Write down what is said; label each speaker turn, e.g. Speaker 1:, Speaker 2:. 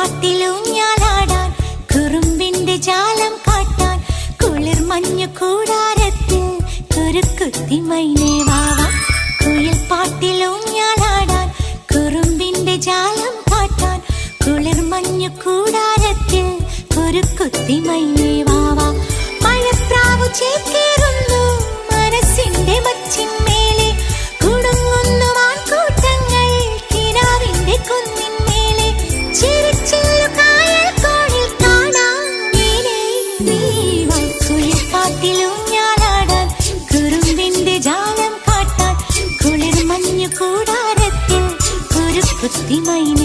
Speaker 1: പാട്ടിലൂഞ്ഞാലാടാൻ കുറുമ്പിന്റെ ജാലം കാട്ടാൻ കുളിർ മഞ്ഞു കൂടാരത്തിൽ കുരുക്കുത്തി മൈനേ വാവാ. കുയിൽ പാട്ടിലൂഞ്ഞാലാടാൻ കുറുമ്പിന്റെ ജാലം കാട്ടാൻ കുളിർ മഞ്ഞു കൂടാരത്തിൽ കുരുക്കുത്തി മൈനേ വാവാ. മഴപ്രാവു ചേക്കേറുന്നു മനസ്സിന്റെ മച്ചിന്മേലെ കുടുങ്ങുന്നു മാൻകൂട്ടങ്ങൾ കിനാവിന്റെ കുന്നിന്മേലെ ചിരിച്ചില്ലു കായൽ കോണിൽ കാണാം നീലേ നീവാ. കുയിൽ പാട്ടിലൂഞ്ഞാലാടാൻ കുറുമ്പിന്റെ ജാലം കാട്ടാൻ കുളിർ മഞ്ഞു കൂടാരത്തിൽ കുരുക്കുത്തി മൈനേ